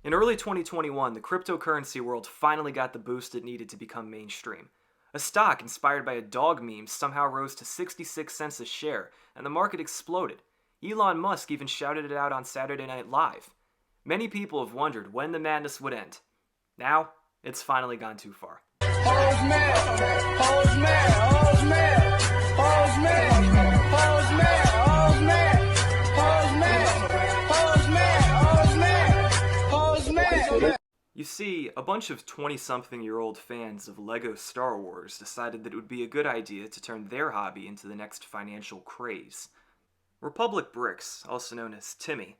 In early 2021, the cryptocurrency world finally got the boost it needed to become mainstream. A stock inspired by a dog meme somehow rose to 66 cents a share, and the market exploded. Elon Musk even shouted it out on Saturday Night Live. Many people have wondered when the madness would end. Now, it's finally gone too far. You see, a bunch of 20-something-year-old fans of LEGO Star Wars decided that it would be a good idea to turn their hobby into the next financial craze. LIFEBrickS, also known as Timmy,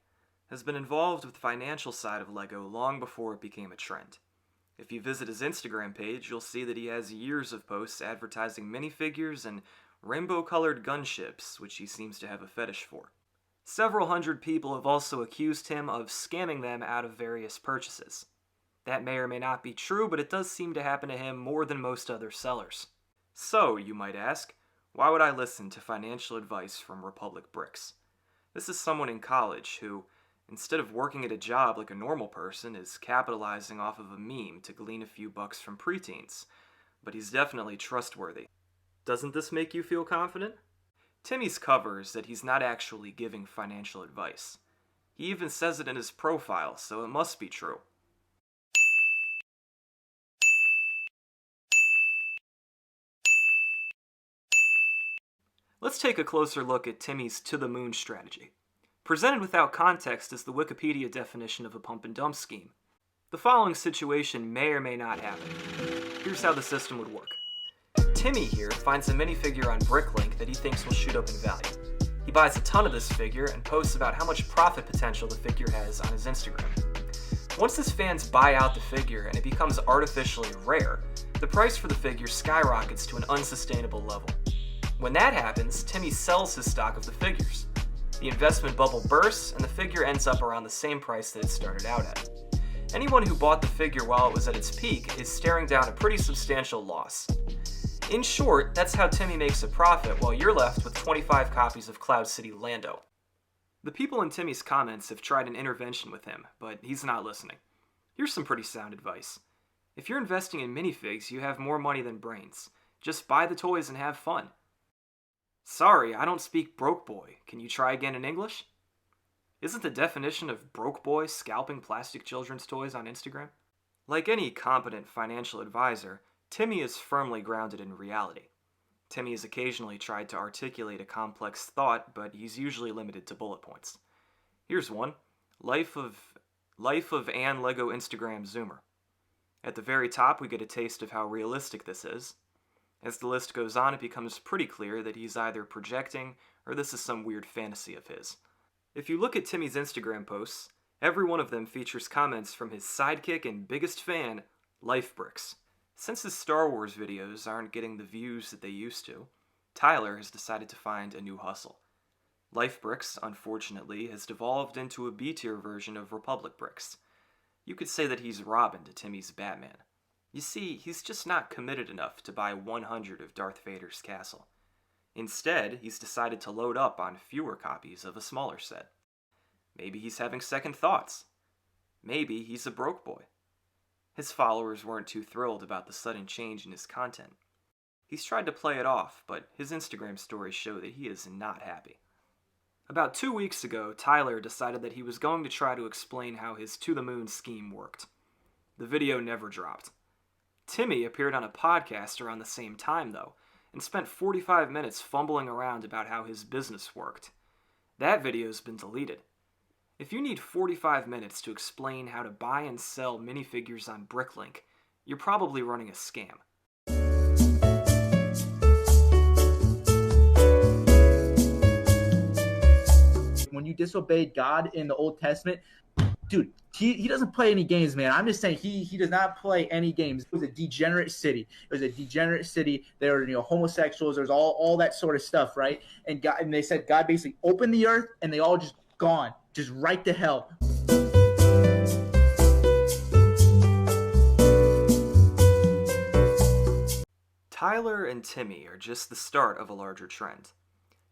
has been involved with the financial side of LEGO long before it became a trend. If you visit his Instagram page, you'll see that he has years of posts advertising minifigures and rainbow-colored gunships, which he seems to have a fetish for. Several hundred people have also accused him of scamming them out of various purchases. That may or may not be true, but it does seem to happen to him more than most other sellers. So, you might ask, why would I listen to financial advice from LIFEBrickS? This is someone in college who, instead of working at a job like a normal person, is capitalizing off of a meme to glean a few bucks from preteens. But he's definitely trustworthy. Doesn't this make you feel confident? Timmy's covers that he's not actually giving financial advice. He even says it in his profile, so it must be true. Let's take a closer look at Timmy's to-the-moon strategy. Presented without context is the Wikipedia definition of a pump-and-dump scheme. The following situation may or may not happen. Here's how the system would work. Timmy here finds a minifigure on BrickLink that he thinks will shoot up in value. He buys a ton of this figure and posts about how much profit potential the figure has on his Instagram. Once his fans buy out the figure and it becomes artificially rare, the price for the figure skyrockets to an unsustainable level. When that happens, Timmy sells his stock of the figures. The investment bubble bursts, and the figure ends up around the same price that it started out at. Anyone who bought the figure while it was at its peak is staring down a pretty substantial loss. In short, that's how Timmy makes a profit while you're left with 25 copies of Cloud City Lando. The people in Timmy's comments have tried an intervention with him, but he's not listening. Here's some pretty sound advice. If you're investing in minifigs, you have more money than brains. Just buy the toys and have fun. Sorry, I don't speak broke boy. Can you try again in English? Isn't the definition of broke boy scalping plastic children's toys on Instagram? Like any competent financial advisor, Timmy is firmly grounded in reality. Timmy has occasionally tried to articulate a complex thought, but he's usually limited to bullet points. Here's one. Life of Ann Lego Instagram Zoomer. At the very top, we get a taste of how realistic this is. As the list goes on, it becomes pretty clear that he's either projecting or this is some weird fantasy of his. If you look at Timmy's Instagram posts, every one of them features comments from his sidekick and biggest fan, LIFEBrickS. Since his Star Wars videos aren't getting the views that they used to, Tyler has decided to find a new hustle. LIFEBrickS, unfortunately, has devolved into a B-tier version of LIFEBrickS. You could say that he's Robin to Timmy's Batman. You see, he's just not committed enough to buy 100 of Darth Vader's castle. Instead, he's decided to load up on fewer copies of a smaller set. Maybe he's having second thoughts. Maybe he's a broke boy. His followers weren't too thrilled about the sudden change in his content. He's tried to play it off, but his Instagram stories show that he is not happy. About 2 weeks ago, Tyler decided that he was going to try to explain how his to-the-moon scheme worked. The video never dropped. Timmy appeared on a podcast around the same time, though, and spent 45 minutes fumbling around about how his business worked. That video's been deleted. If you need 45 minutes to explain how to buy and sell minifigures on BrickLink, you're probably running a scam. When you disobeyed God in the Old Testament, dude, he doesn't play any games, man. I'm just saying he does not play any games. It was a degenerate city. There were homosexuals. There's all that sort of stuff, right? And they said God basically opened the earth, and they all just gone, just right to hell. Tyler and Timmy are just the start of a larger trend.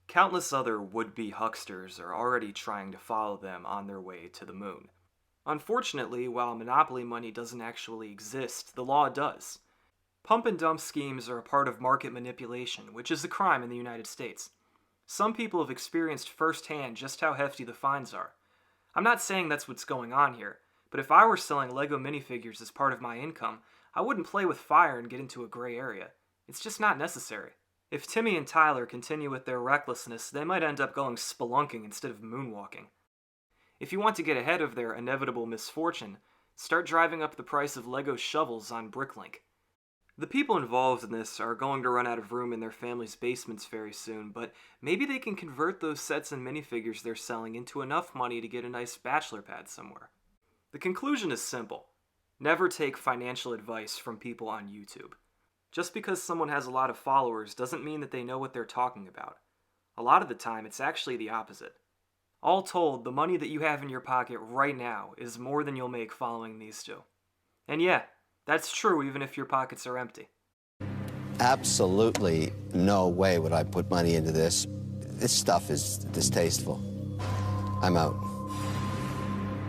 Countless other would-be hucksters are already trying to follow them on their way to the moon. Unfortunately, while monopoly money doesn't actually exist, the law does. Pump and dump schemes are a part of market manipulation, which is a crime in the United States. Some people have experienced firsthand just how hefty the fines are. I'm not saying that's what's going on here, but if I were selling Lego minifigures as part of my income, I wouldn't play with fire and get into a gray area. It's just not necessary. If Timmy and Tyler continue with their recklessness, they might end up going spelunking instead of moonwalking. If you want to get ahead of their inevitable misfortune, start driving up the price of Lego shovels on Bricklink. The people involved in this are going to run out of room in their family's basements very soon, but maybe they can convert those sets and minifigures they're selling into enough money to get a nice bachelor pad somewhere. The conclusion is simple. Never take financial advice from people on YouTube. Just because someone has a lot of followers doesn't mean that they know what they're talking about. A lot of the time, it's actually the opposite. All told, the money that you have in your pocket right now is more than you'll make following these two. And yeah, that's true even if your pockets are empty. Absolutely no way would I put money into this. This stuff is distasteful. I'm out.